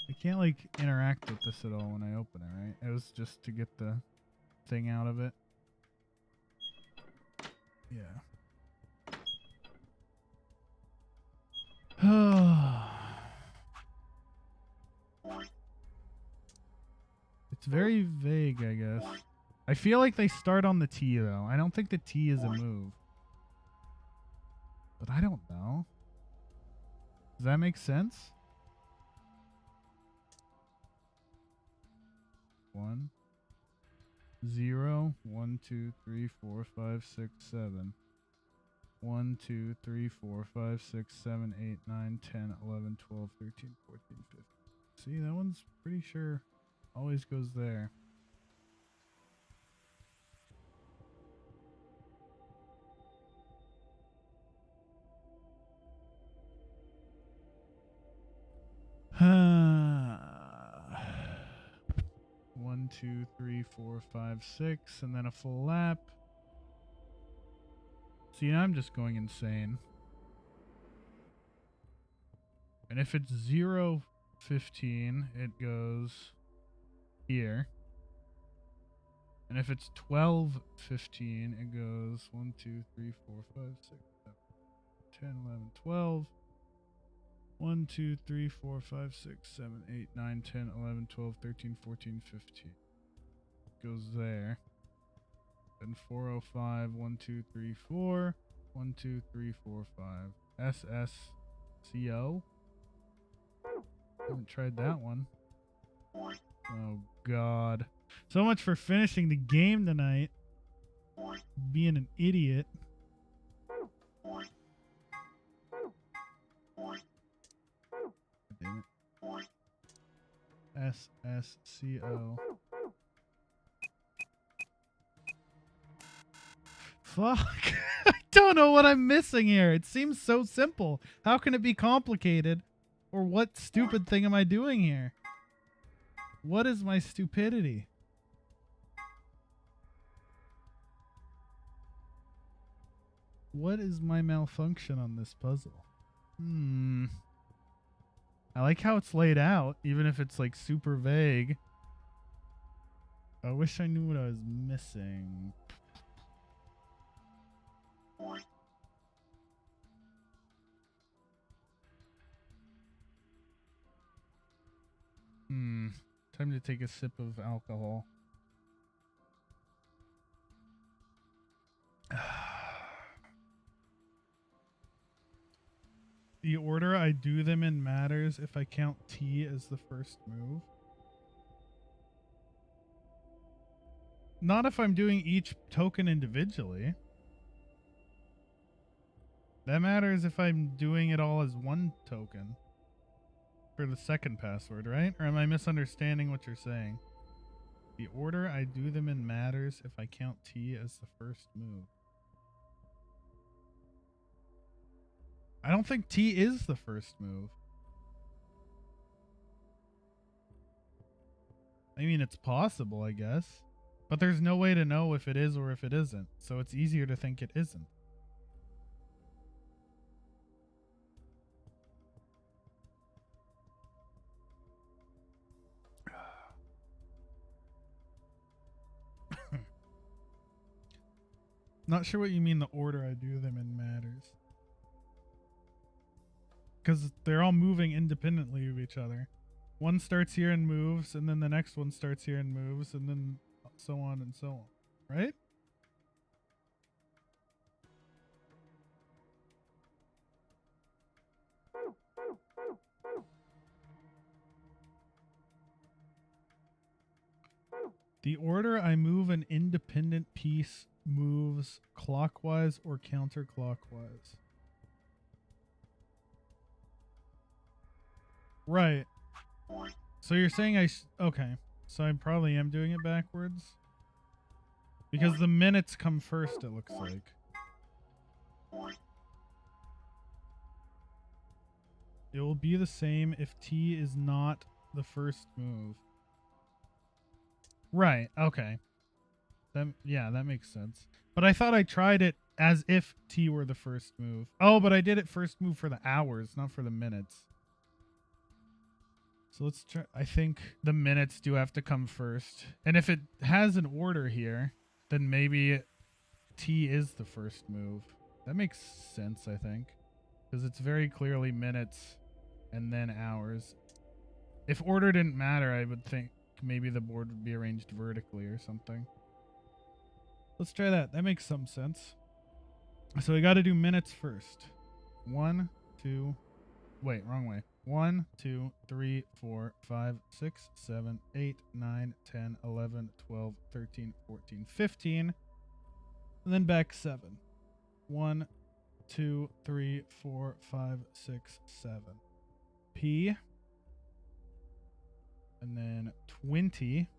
I can't like interact with this at all when I open it, right? It was just to get the thing out of it. Yeah. It's very vague, I guess. I feel like they start on the T, though. I don't think the T is a move. But I don't know. Does that make sense? 1, 0, 1, 2, 3, 4, 5, 6, 7. 1, 2, 3, 4, 5, 6, 7, 8, 9, 10, 11, 12, 13, 14, 15. See, that one's pretty sure always goes there. One, 2, 3, 4, 5, 6, and then a full lap. See, I'm just going insane. And if it's 0, 15, it goes here. And if it's 12, 15, it goes 1, 2, 3, 4, 5, 6, 7, 10, 11, 12. 1, 2, 3, 4, 5, 6, 7, 8, 9, 10, 11, 12, 13, 14, 15. Goes there. Then 405, 1, 2, 3, 4. 1, 2, 3, 4, 5. SSCO. Haven't tried that one. Oh, God. So much for finishing the game tonight. Being an idiot. Damn it. SSCO. Fuck. I don't know what I'm missing here. It seems so simple. How can it be complicated? Or what stupid thing am I doing here? What is my stupidity? What is my malfunction on this puzzle? I like how it's laid out, even if it's like super vague. I wish I knew what I was missing. Time to take a sip of alcohol. The order I do them in matters if I count T as the first move. Not if I'm doing each token individually. That matters if I'm doing it all as one token. For the second password, right? Or am I misunderstanding what you're saying? The order I do them in matters if I count T as the first move. I don't think T is the first move. I mean, it's possible, I guess. But there's no way to know if it is or if it isn't. So it's easier to think it isn't. Not sure what you mean the order I do them in matters. Because they're all moving independently of each other. One starts here and moves, and then the next one starts here and moves, and then so on and so on. Right? The order I move an independent piece moves clockwise or counterclockwise. Right. So you're saying okay. So I probably am doing it backwards. Because the minutes come first, it looks like. It will be the same if T is not the first move. Right, okay. Yeah, that makes sense. But I thought I tried it as if T were the first move. Oh, but I did it first move for the hours, not for the minutes. So let's try. I think the minutes do have to come first. And if it has an order here, then maybe T is the first move. That makes sense, I think. Because it's very clearly minutes and then hours. If order didn't matter, I would think maybe the board would be arranged vertically or something. Let's try that. That makes some sense. So we got to do minutes first. 1, 2. Wait, wrong way. 1, 2, 3, 4, 5, 6, 7, 8, 9, 10, 11, 12, 13, 14, 15. And then back 7. 1, 2, 3, 4, 5, 6, 7. P. And then 20.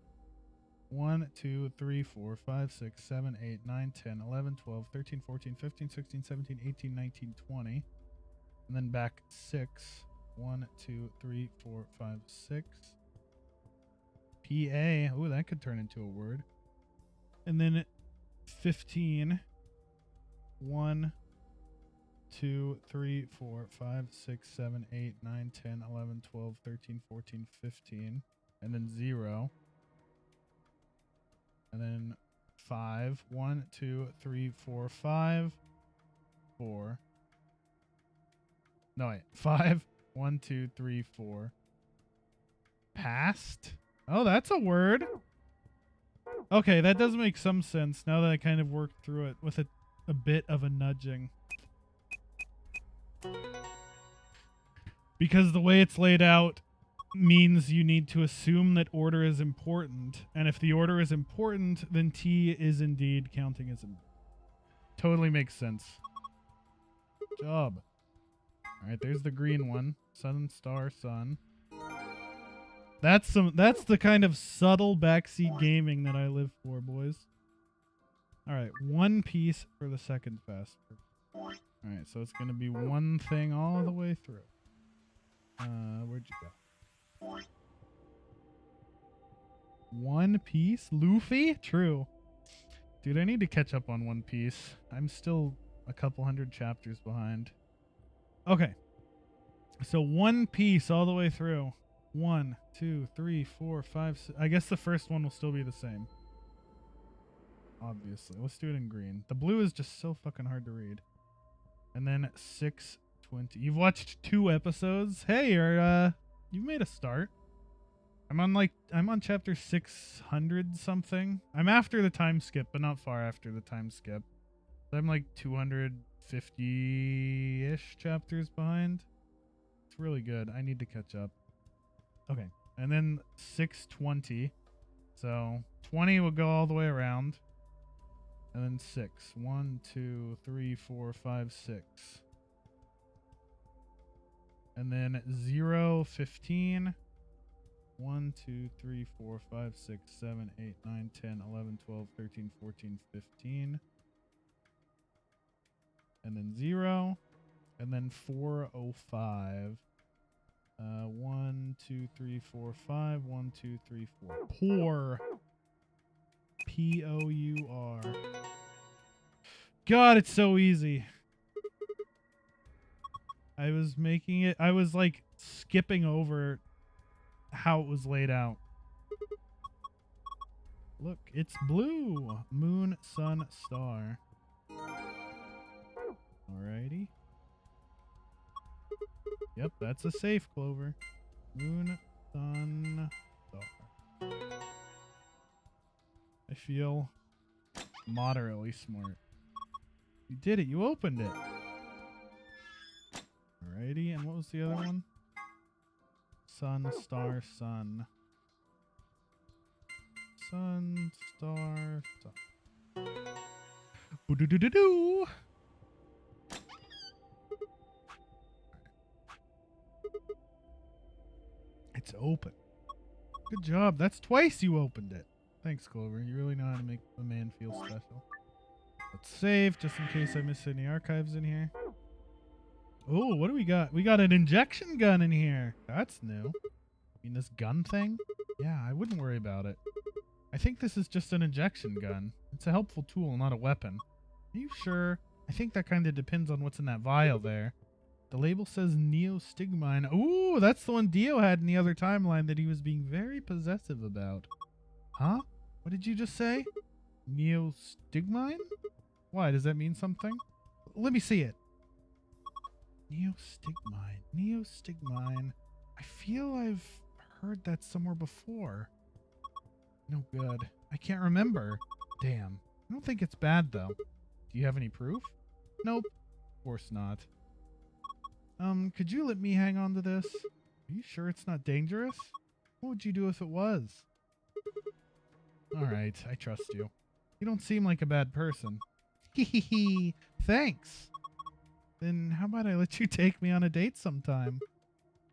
1, 2, 3, 4, 5, 6, 7, 8, 9, 10, 11, 12, 13, 14, 15, 16, 17, 18, 19, 20. And then back 6. 1, 2, 3, 4, 5, 6. PA. Ooh, that could turn into a word. And then 15. 1, 2, 3, 4, 5, 6, 7, 8, 9, 10, 11, 12, 13, 14, 15. And then 0. And then 5. 1, 2, 3, 4, 5. 4. No, wait. 5. 1, 2, 3, 4. Past? Oh, that's a word. Okay, that does make some sense now that I kind of worked through it with a bit of a nudging. Because the way it's laid out means you need to assume that order is important. And if the order is important, then T is indeed counting as important. Totally makes sense. Good job. All right, there's the green one. Sun, star, sun. That's the kind of subtle backseat gaming that I live for, boys. All right, one piece for the second fast. All right, so it's going to be one thing all the way through. Where'd you go? One Piece? Luffy? True. Dude, I need to catch up on One Piece. I'm still a couple hundred chapters behind. Okay. So One Piece all the way through. 1, 2, 3, 4, 5, 6. I guess the first one will still be the same. Obviously. Let's do it in green. The blue is just so fucking hard to read. And then 620. You've watched 2 episodes? Hey, you've made a start. I'm on chapter 600 something. I'm after the time skip, but not far after the time skip. I'm like 250-ish chapters behind. It's really good. I need to catch up. Okay. And then 620. So 20 will go all the way around. And then 6. 1, 2, 3, 4, 5, 6. And then 0, 15. 1, 2, 3, 4, 5, 6, 7, 8, 9, 10, 11, 12, 13, 14, 15. And then 0. And then 405. 1, 2, 3, 4, 5. 1, 2, 3, 4. Pour. P-O-U-R. God, it's so easy. I was making it. I was like skipping over how it was laid out. Look, it's blue. Moon, sun, star. Alrighty. Yep, that's a safe, Clover. Moon, sun, star. I feel moderately smart. You did it. You opened it. Alrighty, and what was the other one? Sun, star, sun. Sun, star, sun. Boo-doo-doo-doo-doo! It's open. Good job. That's twice you opened it. Thanks, Clover. You really know how to make a man feel special. Let's save, just in case I miss any archives in here. Oh, what do we got? We got an injection gun in here. That's new. I mean, this gun thing? Yeah, I wouldn't worry about it. I think this is just an injection gun. It's a helpful tool, not a weapon. Are you sure? I think that kind of depends on what's in that vial there. The label says neostigmine. Ooh, that's the one Dio had in the other timeline that he was being very possessive about. Huh? What did you just say? Neostigmine? Why? Does that mean something? Let me see it. Neostigmine. Neostigmine. I feel I've heard that somewhere before. No good. I can't remember. Damn. I don't think it's bad, though. Do you have any proof? Nope. Of course not. Could you let me hang on to this? Are you sure it's not dangerous? What would you do if it was? Alright, I trust you. You don't seem like a bad person. Hehehe. Thanks. Then how about I let you take me on a date sometime?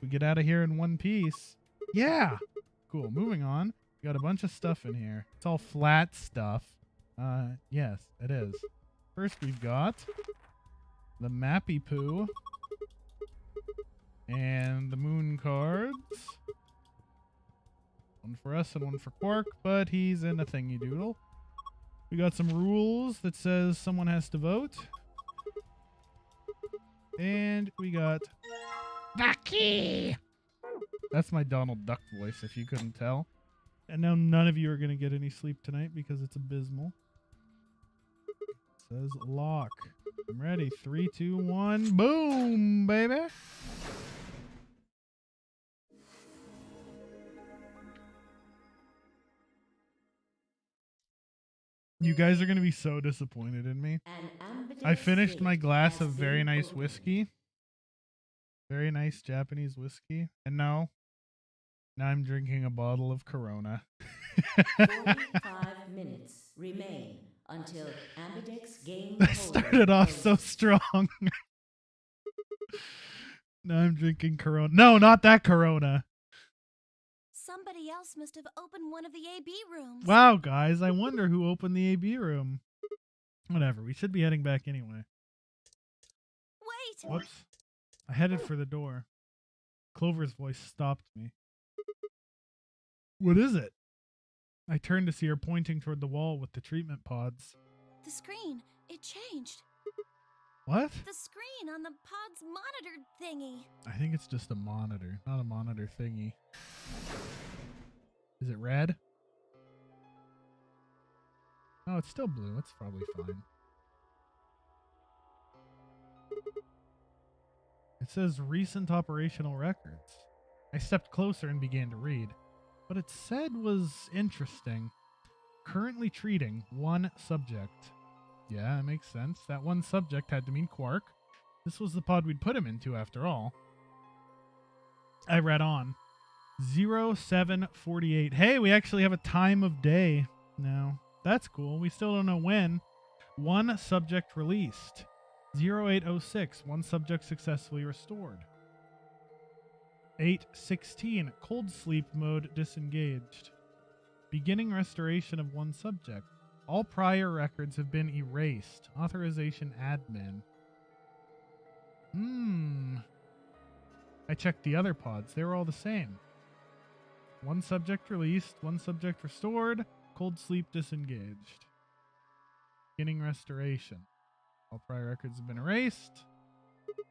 We get out of here in one piece. Yeah! Cool, moving on. We got a bunch of stuff in here. It's all flat stuff. Yes, it is. First we've got the Mappy Poo and the moon cards. One for us and one for Quark, but he's in a thingy doodle. We got some rules that says someone has to vote. And we got Ducky. That's my Donald Duck voice, if you couldn't tell. And now none of you are going to get any sleep tonight because it's abysmal. It says lock. I'm ready. 3, 2, 1. Boom, baby. You guys are going to be so disappointed in me. I finished my glass of very nice whiskey. Very nice Japanese whiskey. And now I'm drinking a bottle of Corona. 45 minutes remain until Ambidex game. That started off so strong. Now I'm drinking Corona. No, not that Corona. Somebody else must have opened one of the AB rooms. Wow, guys, I wonder who opened the AB room. Whatever, we should be heading back anyway. Wait! Whoops. I headed for the door. Clover's voice stopped me. What is it? I turned to see her pointing toward the wall with the treatment pods. The screen, it changed. What? The screen on the pod's monitor thingy. I think it's just a monitor, not a monitor thingy. Is it red? Oh, it's still blue. It's probably fine. It says recent operational records. I stepped closer and began to read. What it said was interesting. Currently treating one subject. Yeah, it makes sense. That one subject had to mean Quark. This was the pod we'd put him into after all. I read on. 0748. Hey, we actually have a time of day now. That's cool. We still don't know when. One subject released. 0806. One subject successfully restored. 816. Cold sleep mode disengaged. Beginning restoration of one subject. All prior records have been erased. Authorization admin. I checked the other pods. They were all the same. One subject released. One subject restored. Cold sleep disengaged. Beginning restoration. All prior records have been erased.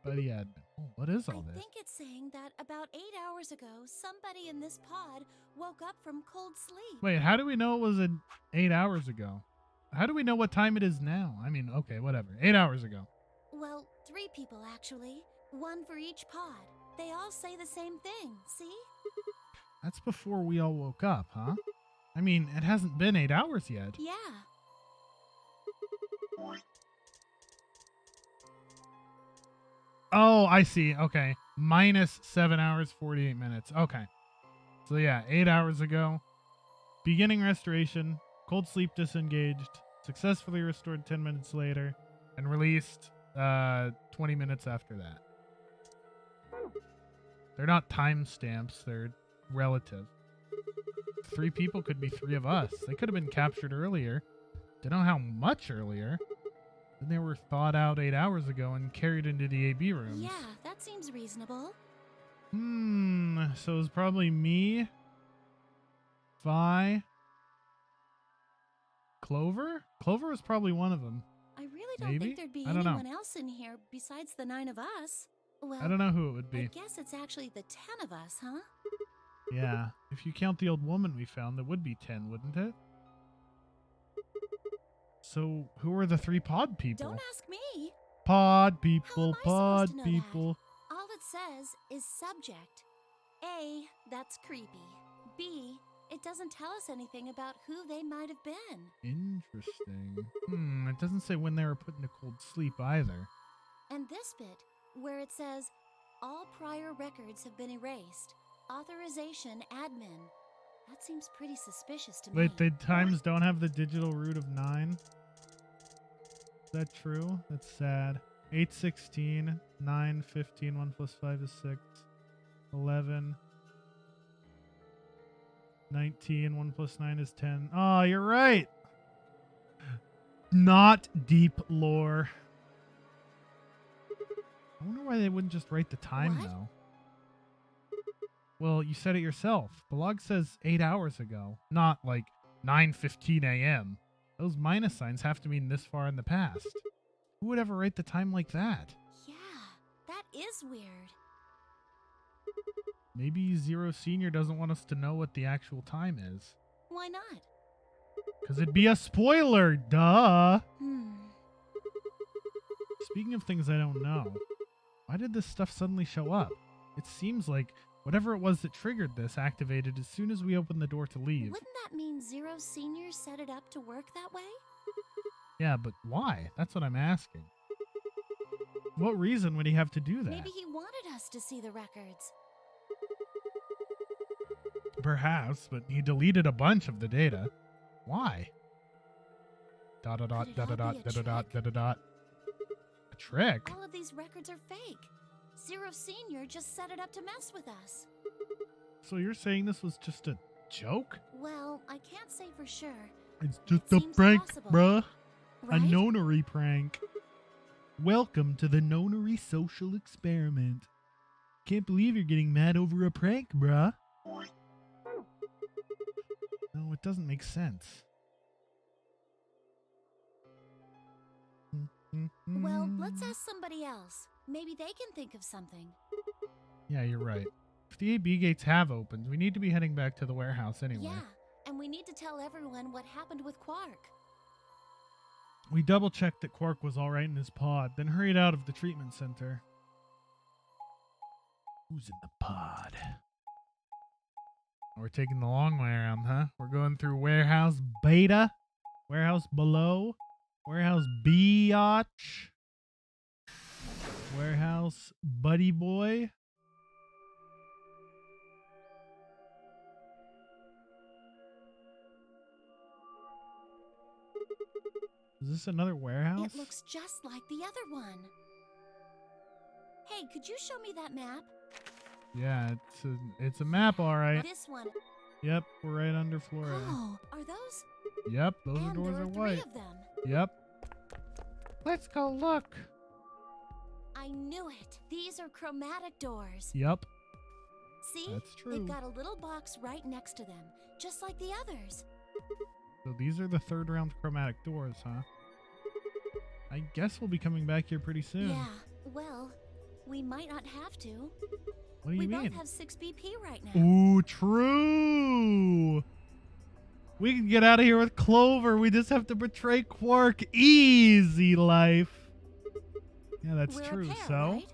By the admin. Oh, what is all this? I think it's saying that about 8 hours ago, somebody in this pod woke up from cold sleep. Wait, how do we know it was 8 hours ago? How do we know what time it is now? I mean, okay, whatever. 8 hours ago. Well, 3 people actually. One for each pod. They all say the same thing, see? That's before we all woke up, huh? I mean, it hasn't been 8 hours yet. Yeah. Oh, I see. Okay. Minus 7 hours, 48 minutes. Okay. So yeah, 8 hours ago. Beginning restoration. Cold sleep disengaged. Successfully restored 10 minutes later. And released 20 minutes after that. They're not timestamps. They're relative. 3 people could be 3 of us. They could have been captured earlier. Don't know how much earlier. Then they were thawed out 8 hours ago and carried into the AB rooms. Yeah, that seems reasonable. So it's probably me, Vi, Clover? Clover was probably one of them. I really don't Maybe? think there'd be I don't know. anyone else in here besides the 9 of us. Well, I don't know who it would I be. guess it's actually the 10 of us, huh? Yeah. If you count the old woman we found, that would be 10, wouldn't it? So, who are the 3 pod people? Don't ask me. Pod people, How am I pod supposed to know that? people. All it says is subject. A, that's creepy. B, it doesn't tell us anything about who they might have been. Interesting. It doesn't say when they were put into cold sleep either. And this bit, where it says, all prior records have been erased. Authorization admin. That seems pretty suspicious to me. Wait, the times don't have the digital root of 9? Is that true? That's sad. 8, 16, 9, 15, 1 plus 5 is 6, 11, 19, 1 plus 9 is 10. Oh, you're right. Not deep lore. I wonder why they wouldn't just write the time, What? though. Well, you said it yourself. The log says 8 hours ago, not like 9:15 a.m. Those minus signs have to mean this far in the past. Who would ever write the time like that? Yeah, that is weird. Maybe Zero Senior doesn't want us to know what the actual time is. Why not? Because it'd be a spoiler, duh! Hmm. Speaking of things I don't know, why did this stuff suddenly show up? It seems like whatever it was that triggered this activated as soon as we opened the door to leave. Wouldn't that mean Zero Senior set it up to work that way? Yeah, but why? That's what I'm asking. What reason would he have to do that? Maybe he wanted us to see the records. Perhaps, but he deleted a bunch of the data. Why? Dot dot dot Could it dot all dot be a dot dot trick? dot dot. A trick? All of these records are fake. Zero Senior just set it up to mess with us. So you're saying this was just a joke? Well, I can't say for sure. It's It just a seems prank, possible. bruh. A Right? nonary prank. Welcome to the nonary social experiment. Can't believe you're getting mad over a prank, bruh. No, it doesn't make sense. Well, let's ask somebody else. Maybe they can think of something. Yeah, you're right. If the AB gates have opened, we need to be heading back to the warehouse anyway. Yeah, and we need to tell everyone what happened with Quark. We double-checked that Quark was alright in his pod, then hurried out of the treatment center. Who's in the pod? We're taking the long way around, huh? We're going through warehouse beta, warehouse below, warehouse biatch, warehouse buddy boy. Is this another warehouse? It looks just like the other one. Hey, could you show me that map? Yeah, it's a map, all right. This one. Yep, we're right under Florida. Oh, are those? Yep, those And doors there are are 3 white. of them. Yep. Let's go look. I knew it. These are chromatic doors. Yep, See? that's true. They've got a little box right next to them, just like the others. So these are the 3rd round chromatic doors, huh? I guess we'll be coming back here pretty soon. Yeah, well, we might not have to. What do you we mean? both have 6 BP right now. Ooh, true. We can get out of here with Clover. We just have to betray Quark. Easy life. Yeah, that's We're true. a pair, So, right?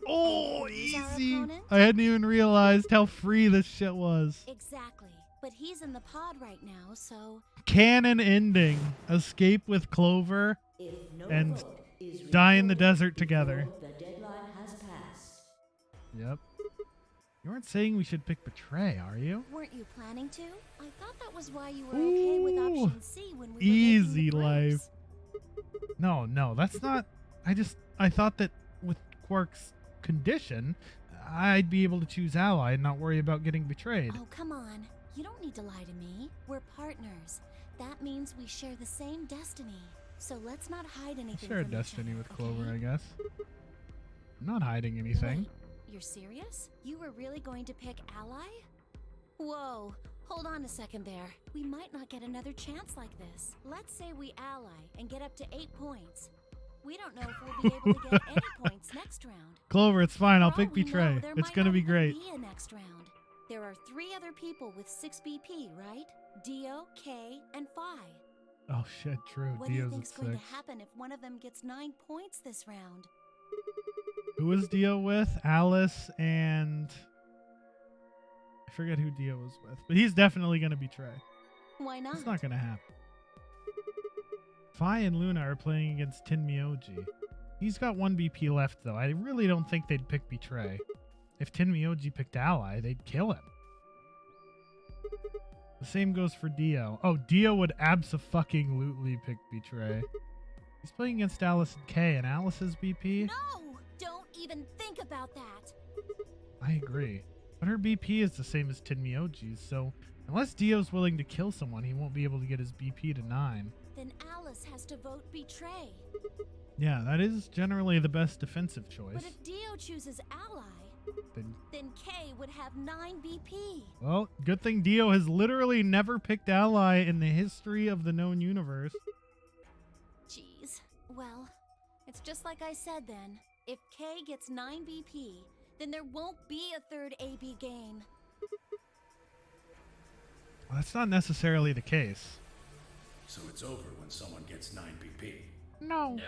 oh, He's our easy. opponent? I hadn't even realized how free this shit was. Exactly. But he's in the pod right now, so... Canon ending. Escape with Clover If no and vote is die in the recorded desert together. before the deadline has passed. Yep. You aren't saying we should pick betray, are you? Weren't you planning to? I thought that was why you were okay with Ooh, option C when we were easy making the life. breaks. No, that's not. I thought that with Quark's condition, I'd be able to choose ally and not worry about getting betrayed. Oh, come on. You don't need to lie to me. We're partners. That means we share the same destiny. So let's not hide I anything share a from each destiny other, with Clover, okay? I guess. I'm not hiding anything. Wait, you're serious? You were really going to pick ally? Whoa, Hold on a second there. We might not get another chance like this. Let's say we ally and get up to 8 points. We don't know if we'll be able to get any points next round. Clover, it's fine. I'll For all pick we know, Betray. there It's might going to not be even great. Be a next round. There are 3 other people with 6 BP, right? Dio, Kay, and Phi. Oh, shit, true. What do you Dio's think's at going 6. to happen if one of them gets 9 points this round? Who was Dio with? Alice and... I forget who Dio was with. But he's definitely going to betray. Why not? It's not going to happen. Phi and Luna are playing against Tinmyoji. He's got 1 BP left, though. I really don't think they'd pick Betray. If Tinmyoji picked Ally, they'd kill him. The same goes for Dio. Oh, Dio would abso-fucking-lutely pick Betray. He's playing against Alice and Kay, and Alice's BP? No! Don't even think about that! I agree. But her BP is the same as Tinmyoji's, so unless Dio's willing to kill someone, he won't be able to get his BP to 9. Then Alice has to vote Betray. Yeah, that is generally the best defensive choice. But if Dio chooses Ally, then Kay would have 9 BP. Well, good thing Dio has literally never picked Ally in the history of the known universe. Jeez. Well, it's just like I said then. If Kay gets 9 BP, then there won't be a third AB game. Well, that's not necessarily the case. So it's over when someone gets 9 BP. No. Nope.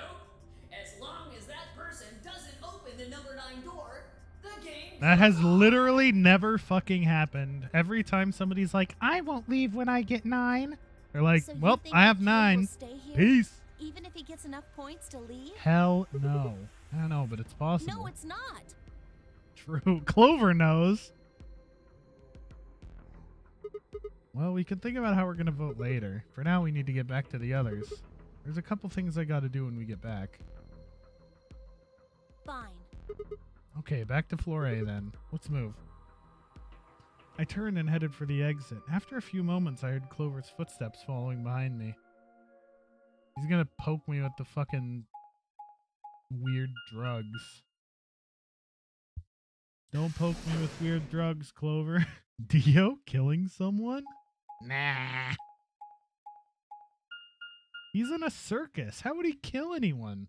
As long as that person doesn't open the number 9 door, the game That has goes on. literally never fucking happened. Every time somebody's like, I won't leave when I get 9. They're like, So you well, think I have that Kay 9. will stay here, Peace. even if he gets enough points to leave? Hell no. I don't know, but it's possible. No, it's not. True. Clover knows. Well, we can think about how we're going to vote later. For now, we need to get back to the others. There's a couple things I got to do when we get back. Fine. Okay, back to floor A then. Let's move. I turned and headed for the exit. After a few moments, I heard Clover's footsteps following behind me. He's going to poke me with the fucking weird drugs. Don't poke me with weird drugs, Clover. Dio killing someone? Nah. He's in a circus. How would he kill anyone?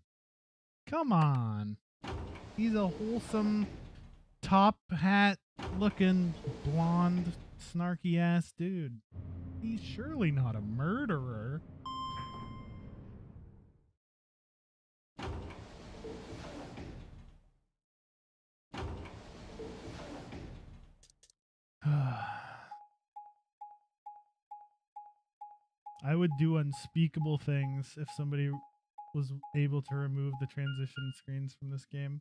Come on. He's a wholesome, top hat looking, blonde, snarky ass dude. He's surely not a murderer. I would do unspeakable things if somebody was able to remove the transition screens from this game.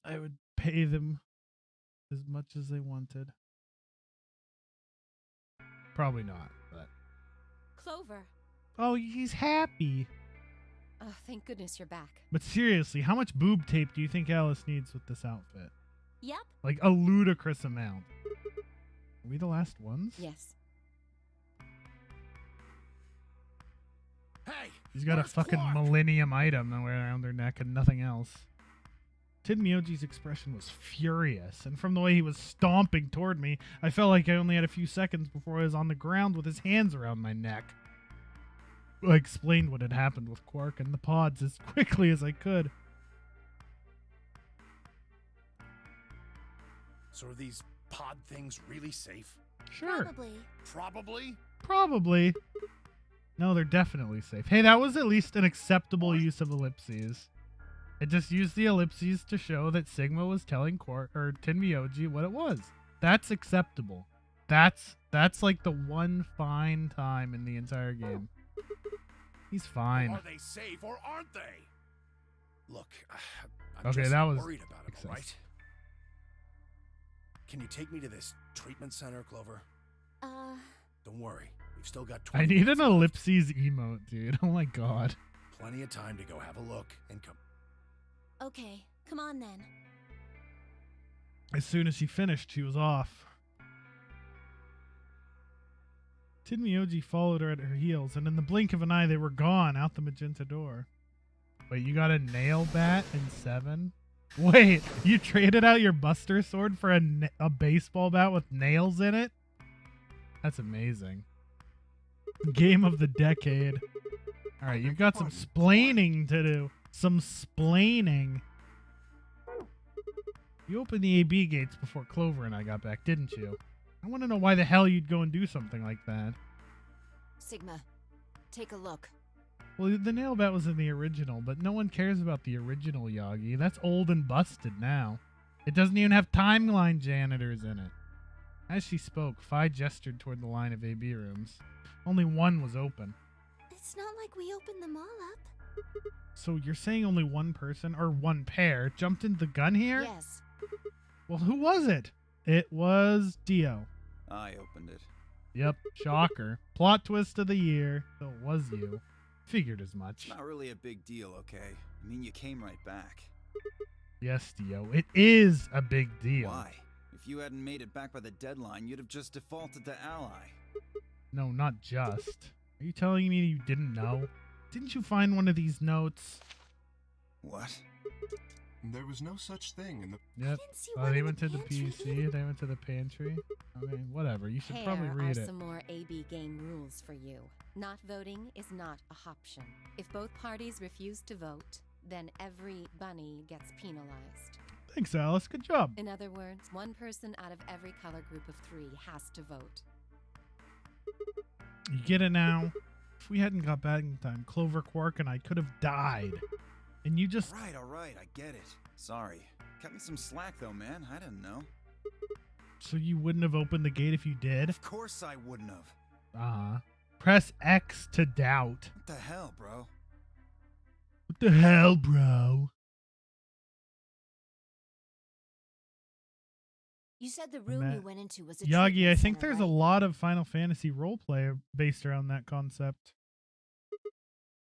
I would pay them as much as they wanted. Probably not, but... Clover. Oh, he's happy. Oh, thank goodness you're back. But seriously, how much boob tape do you think Alice needs with this outfit? Yep. Like a ludicrous amount. Are we the last ones? Yes. Hey! She's got a where's fucking Clark? millennium item around her neck and nothing else. Tinmyoji's expression was furious, and from the way he was stomping toward me, I felt like I only had a few seconds before I was on the ground with his hands around my neck. I explained what had happened with Quark and the pods as quickly as I could. So are these pod things really safe? Sure. Probably. Probably. Probably. No, they're definitely safe. Hey, that was at least an acceptable use of ellipses. It just used the ellipses to show that Sigma was telling Quark or Tinmyoji what it was. That's acceptable. That's like the one fine time in the entire game. He's fine. Are they safe or aren't they? Look, I'm Okay, just that was worried about it, excess. all right? Can you take me to this treatment center, Clover? Don't worry. We've still got 20 I need minutes an left. ellipses emote, dude. Oh my god. Plenty of time to go have a look and come. Okay, come on then. As soon as she finished, she was off. Tinmyoji followed her at her heels, and in the blink of an eye, they were gone out the magenta door. Wait, you got a nail bat in 7? Wait, you traded out your Buster Sword for a baseball bat with nails in it? That's amazing. Game of the decade. All right, you've got some splaining to do. Some splaining. You opened the AB gates before Clover and I got back, didn't you? I want to know why the hell you'd go and do something like that. Sigma, take a look. Well, the nail bat was in the original, but no one cares about the original Yagi. That's old and busted now. It doesn't even have timeline janitors in it. As she spoke, Phi gestured toward the line of AB rooms. Only one was open. It's not like we opened them all up. So you're saying only one person, or one pair, jumped into the gun here? Yes. Well, who was it? It was Dio. I opened it. Yep, shocker. Plot twist of the year. So it was you. Figured as much. It's not really a big deal, okay? I mean, you came right back. Yes, Dio, it is a big deal. Why? If you hadn't made it back by the deadline, you'd have just defaulted to ally. No, not just. Are you telling me you didn't know? Didn't you find one of these notes? What? There was no such thing in the... Yep. didn't see Oh, one they in went the to the pantry. PC. They went to the pantry. I mean, whatever. You should probably Here read are it. some more AB game rules for you. Not voting is not a option. If both parties refuse to vote, then every bunny gets penalized. Thanks, Alice. Good job. In other words, one person out of every color group of 3 has to vote. You get it now? If we hadn't got back in time, Clover, Quark, and I could have died. And you just... All right, I get it. Sorry. Cut me some slack, though, man. I didn't know. So you wouldn't have opened the gate if you did? Of course I wouldn't have. Uh-huh. Press X to doubt. What the hell, bro? What the hell, bro? You said the room Matt. you went into was a Yagi, treatment I think center, there's right? a lot of Final Fantasy roleplay based around that concept.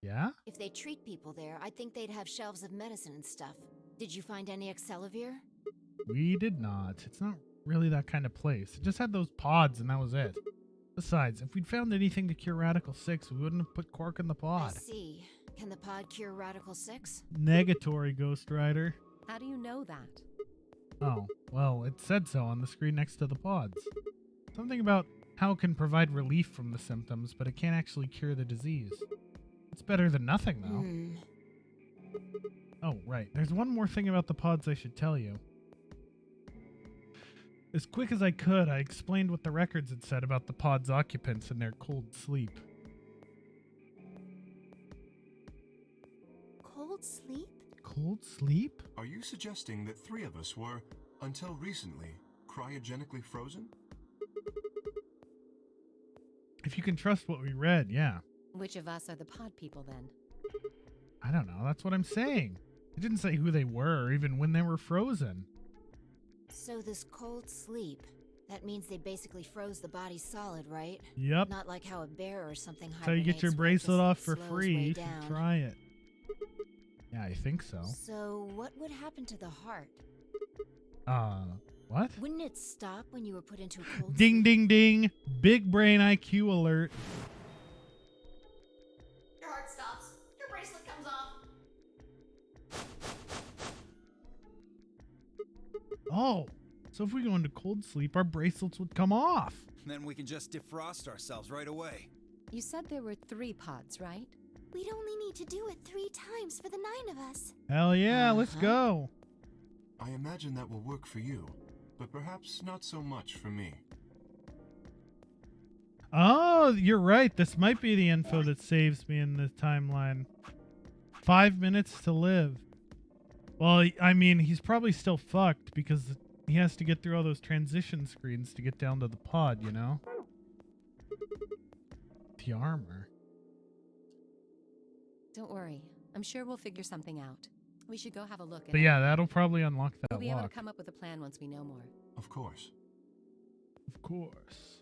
Yeah? If they treat people there, I'd think they'd have shelves of medicine and stuff. Did you find any Excelavir? We did not. It's not really that kind of place. It just had those pods and that was it. Besides, if we'd found anything to cure Radical 6, we wouldn't have put Quark in the pod. I see. Can the pod cure Radical 6? Negatory, Ghost Rider. How do you know that? Oh, well, it said so on the screen next to the pods. Something about how it can provide relief from the symptoms, but it can't actually cure the disease. It's better than nothing, though. Oh, right. There's one more thing about the pods I should tell you. As quick as I could, I explained what the records had said about the pod's occupants and their cold sleep. Cold sleep? Cold sleep? Are you suggesting that 3 of us were, until recently, cryogenically frozen? If you can trust what we read, yeah. Which of us are the pod people then? I don't know. That's what I'm saying. It didn't say who they were or even when they were frozen. So this cold sleep, that means they basically froze the body solid, right? Yep. Not like how a bear or something That's how you get your hibernates where it bracelet just off for slows free. way You should down. try it. Yeah, I think so. So what would happen to the heart? What? Wouldn't it stop when you were put into a cold Ding, sleep? ding, ding. Big brain IQ alert. Your heart stops. Your bracelet comes off. Oh, so if we go into cold sleep, our bracelets would come off. Then we can just defrost ourselves right away. You said there were 3 pods, right? We'd only need to do it 3 times for the 9 of us. Hell yeah, let's go. I imagine that will work for you, but perhaps not so much for me. Oh, you're right. This might be the info that saves me in this timeline. 5 minutes to live. Well, I mean, he's probably still fucked because he has to get through all those transition screens to get down to the pod, you know? The armor. Don't worry. I'm sure we'll figure something out. We should go have a look at But it. yeah, that'll probably unlock that We'll be able to lock. come up with a plan once we know more. Of course. Of course.